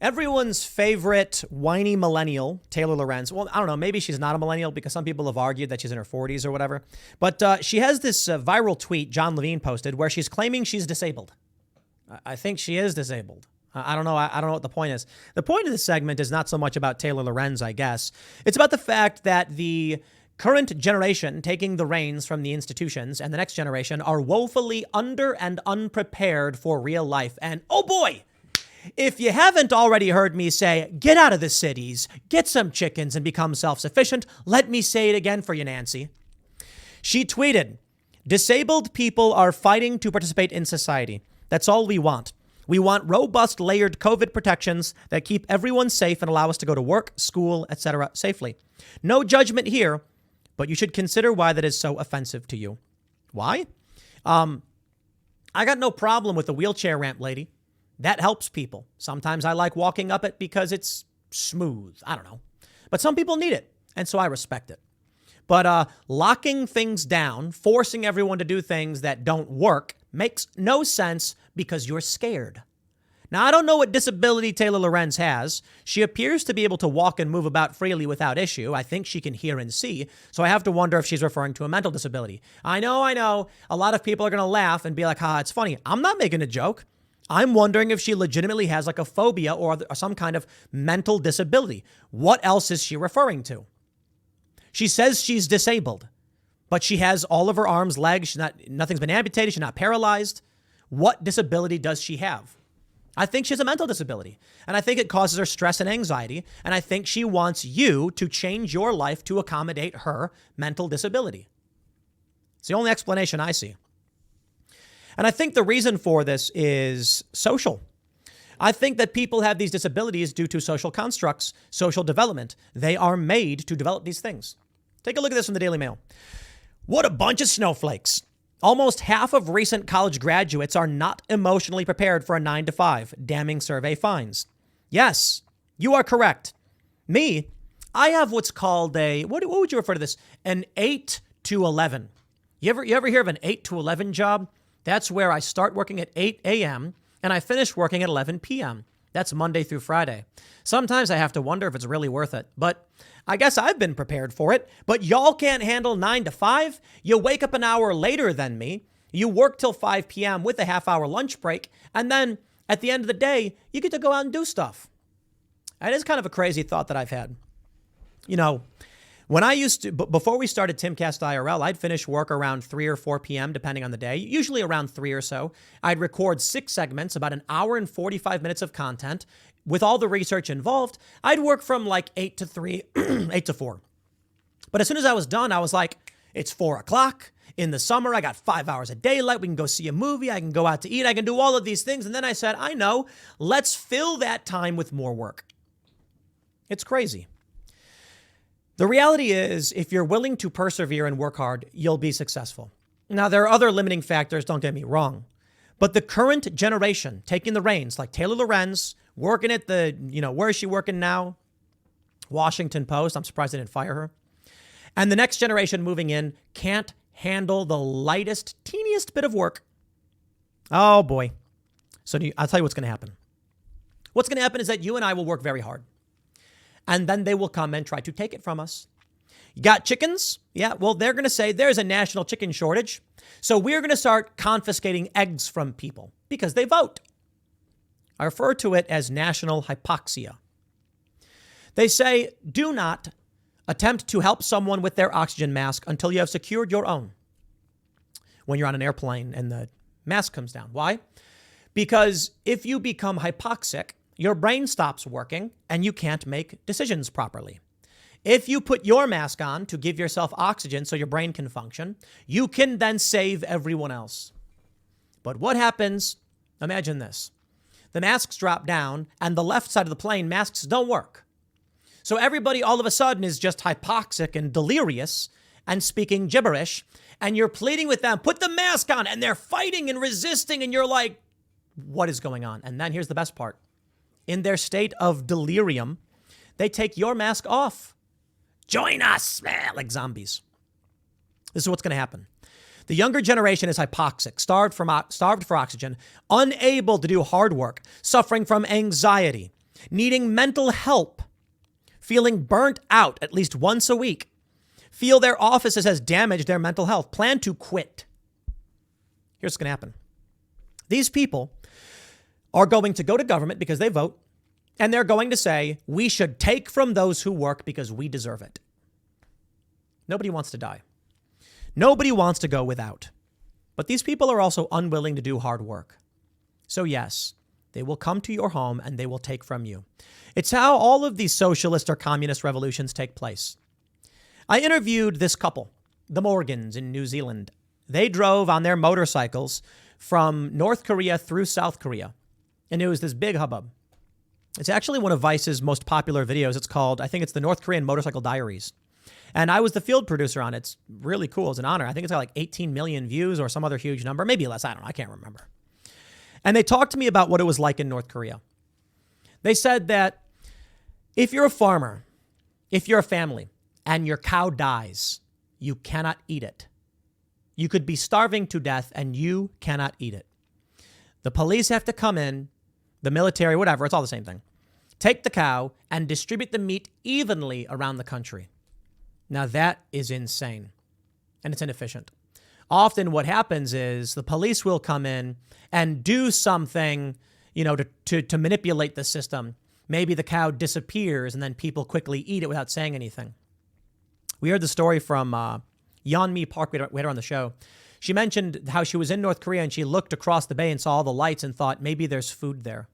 Everyone's favorite whiny millennial, Taylor Lorenz. Well, I don't know. Maybe she's not a millennial because some people have argued that she's in her 40s or whatever. But she has this viral tweet John Levine posted where she's claiming she's disabled. I think she is disabled. I don't know. I don't know what the point is. The point of this segment is not so much about Taylor Lorenz, I guess. It's about the fact that the current generation taking the reins from the institutions and the next generation are woefully under and unprepared for real life. And oh boy, if you haven't already heard me say, get out of the cities, get some chickens and become self-sufficient, let me say it again for you, Nancy. She tweeted, "Disabled people are fighting to participate in society. That's all we want. We want robust layered COVID protections that keep everyone safe and allow us to go to work, school, etc. safely. No judgment here, but you should consider why that is so offensive to you." Why? I got no problem with the wheelchair ramp, lady. That helps people. Sometimes I like walking up it because it's smooth. I don't know. But some people need it, and so I respect it. But locking things down, forcing everyone to do things that don't work makes no sense because you're scared. Now, I don't know what disability Taylor Lorenz has. She appears to be able to walk and move about freely without issue. I think she can hear and see. So I have to wonder if she's referring to a mental disability. I know. A lot of people are going to laugh and be like, it's funny. I'm not making a joke. I'm wondering if she legitimately has like a phobia or some kind of mental disability. What else is she referring to? She says she's disabled, but she has all of her arms, legs. Nothing's been amputated. She's not paralyzed. What disability does she have? I think she has a mental disability, and I think it causes her stress and anxiety, and I think she wants you to change your life to accommodate her mental disability. It's the only explanation I see. And I think the reason for this is social. I think that people have these disabilities due to social constructs, social development. They are made to develop these things. Take a look at this from the Daily Mail. What a bunch of snowflakes. Almost half of recent college graduates are not emotionally prepared for a 9-to-5, damning survey finds. Yes, you are correct. Me, I have what's called what would you refer to this? An 8 to 11. You ever hear of an 8 to 11 job? That's where I start working at 8 a.m. and I finish working at 11 p.m. That's Monday through Friday. Sometimes I have to wonder if it's really worth it, but I guess I've been prepared for it. But y'all can't handle 9 to 5. You wake up an hour later than me. You work till 5 p.m. with a half-hour lunch break. And then at the end of the day, you get to go out and do stuff. It is kind of a crazy thought that I've had. You know, when I used to, before we started Timcast IRL, I'd finish work around 3 or 4 p.m., depending on the day, usually around 3 or so. I'd record 6 segments, about an hour and 45 minutes of content. With all the research involved, I'd work from like 8 to 3, 8 to 4. But as soon as I was done, I was like, it's 4 o'clock. In the summer, I got 5 hours of daylight. We can go see a movie. I can go out to eat. I can do all of these things. And then I said, I know, let's fill that time with more work. It's crazy. The reality is, if you're willing to persevere and work hard, you'll be successful. Now, there are other limiting factors, don't get me wrong. But the current generation taking the reins, like Taylor Lorenz, working at where is she working now? Washington Post. I'm surprised they didn't fire her. And the next generation moving in can't handle the lightest, teeniest bit of work. Oh, boy. So I'll tell you what's going to happen. What's going to happen is that you and I will work very hard. And then they will come and try to take it from us. You got chickens? Yeah, well, they're going to say there's a national chicken shortage. So we're going to start confiscating eggs from people because they vote. I refer to it as national hypoxia. They say, do not attempt to help someone with their oxygen mask until you have secured your own. When you're on an airplane and the mask comes down. Why? Because if you become hypoxic, your brain stops working and you can't make decisions properly. If you put your mask on to give yourself oxygen so your brain can function, you can then save everyone else. But what happens? Imagine this. The masks drop down and the left side of the plane, masks don't work. So everybody all of a sudden is just hypoxic and delirious and speaking gibberish. And you're pleading with them, put the mask on, and they're fighting and resisting. And you're like, what is going on? And then here's the best part. In their state of delirium, they take your mask off. Join us, like zombies. This is what's going to happen. The younger generation is hypoxic, starved for oxygen, unable to do hard work, suffering from anxiety, needing mental help, feeling burnt out at least once a week, feel their offices has damaged their mental health, plan to quit. Here's what's going to happen. These people are going to go to government because they vote, and they're going to say, we should take from those who work because we deserve it. Nobody wants to die. Nobody wants to go without. But these people are also unwilling to do hard work. So yes, they will come to your home and they will take from you. It's how all of these socialist or communist revolutions take place. I interviewed this couple, the Morgans in New Zealand. They drove on their motorcycles from North Korea through South Korea. And it was this big hubbub. It's actually one of Vice's most popular videos. It's called, I think it's the North Korean Motorcycle Diaries. And I was the field producer on it. It's really cool. It's an honor. I think it's got like 18 million views or some other huge number, maybe less. I don't know. I can't remember. And they talked to me about what it was like in North Korea. They said that if you're a farmer, if you're a family, and your cow dies, you cannot eat it. You could be starving to death and you cannot eat it. The police have to come in, the military, whatever, it's all the same thing. Take the cow and distribute the meat evenly around the country. Now that is insane and it's inefficient. Often what happens is the police will come in and do something, to manipulate the system. Maybe the cow disappears and then people quickly eat it without saying anything. We heard the story from Yeonmi Park. We had her on the show. She mentioned how she was in North Korea and she looked across the bay and saw all the lights and thought maybe there's food there.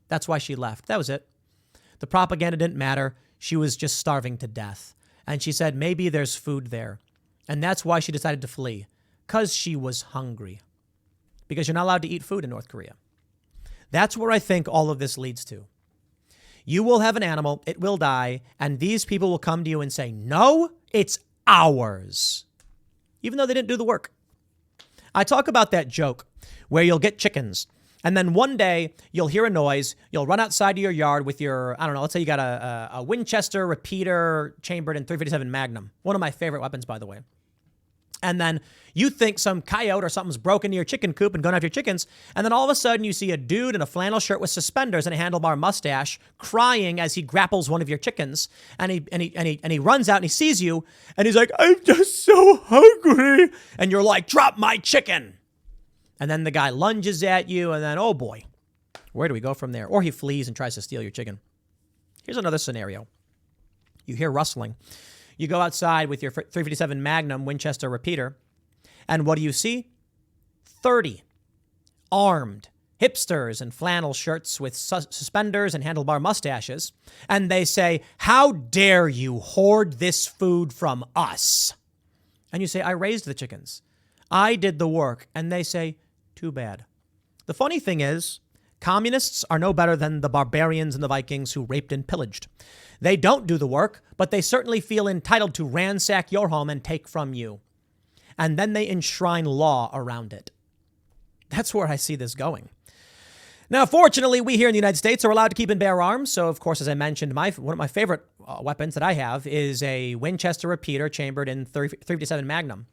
That's why she left. That was it. The propaganda didn't matter. She was just starving to death. And she said maybe there's food there. And that's why she decided to flee. Because she was hungry. Because you're not allowed to eat food in North Korea. That's where I think all of this leads to. You will have an animal, it will die, and these people will come to you and say, no, it's ours. Even though they didn't do the work. I talk about that joke where you'll get chickens, and then one day you'll hear a noise, you'll run outside of your yard with your, let's say you got a Winchester repeater chambered in .357 Magnum. One of my favorite weapons, by the way. And then you think some coyote or something's broken into your chicken coop and going after your chickens. And then all of a sudden you see a dude in a flannel shirt with suspenders and a handlebar mustache crying as he grapples one of your chickens. And he runs out and he sees you and he's like, I'm just so hungry. And you're like, drop my chicken. And then the guy lunges at you and then, oh boy, where do we go from there? Or he flees and tries to steal your chicken. Here's another scenario. You hear rustling. You go outside with your .357 Magnum Winchester repeater, and what do you see? 30 armed hipsters in flannel shirts with suspenders and handlebar mustaches, and they say, how dare you hoard this food from us? And you say, I raised the chickens. I did the work. And they say, too bad. The funny thing is, communists are no better than the barbarians and the Vikings who raped and pillaged. They don't do the work, but they certainly feel entitled to ransack your home and take from you. And then they enshrine law around it. That's where I see this going. Now, fortunately, we here in the United States are allowed to keep and bear arms. So, of course, as I mentioned, one of my favorite weapons that I have is a Winchester repeater chambered in .357 Magnum.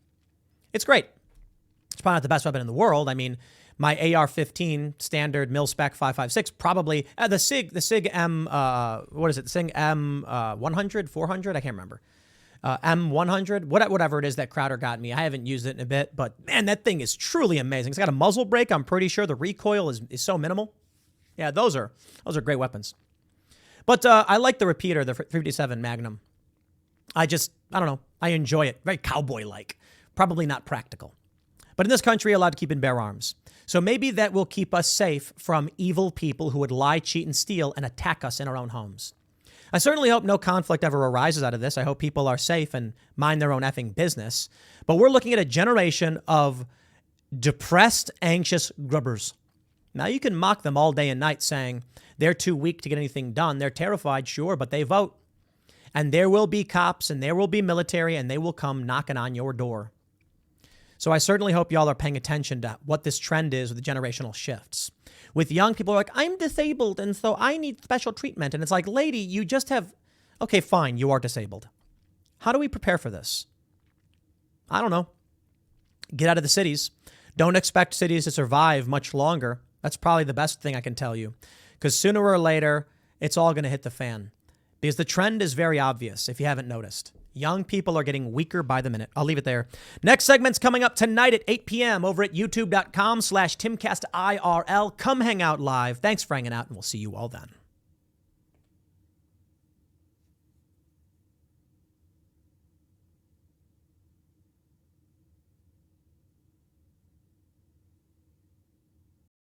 It's great. It's probably not the best weapon in the world. I mean, my AR-15 standard mil-spec 5.56, probably the SIG M, what is it? The SIG M 100, 400? I can't remember. M100, whatever it is that Crowder got me. I haven't used it in a bit, but man, that thing is truly amazing. It's got a muzzle brake. I'm pretty sure the recoil is so minimal. Yeah, those are great weapons. But I like the repeater, the .357 Magnum. I don't know. I enjoy it. Very cowboy-like. Probably not practical. But in this country, allowed to keep and bear arms. So maybe that will keep us safe from evil people who would lie, cheat, and steal and attack us in our own homes. I certainly hope no conflict ever arises out of this. I hope people are safe and mind their own effing business. But we're looking at a generation of depressed, anxious grubbers. Now, you can mock them all day and night saying they're too weak to get anything done. They're terrified, sure, but they vote. And there will be cops and there will be military and they will come knocking on your door. So I certainly hope y'all are paying attention to what this trend is with the generational shifts. With young people who are like, I'm disabled and so I need special treatment. And it's like, lady, you just have, okay, fine, you are disabled. How do we prepare for this? I don't know. Get out of the cities. Don't expect cities to survive much longer. That's probably the best thing I can tell you. Because sooner or later, it's all going to hit the fan. Because the trend is very obvious, if you haven't noticed. Young people are getting weaker by the minute. I'll leave it there. Next segment's coming up tonight at 8 p.m. over at youtube.com/TimcastIRL. Come hang out live. Thanks for hanging out, and we'll see you all then.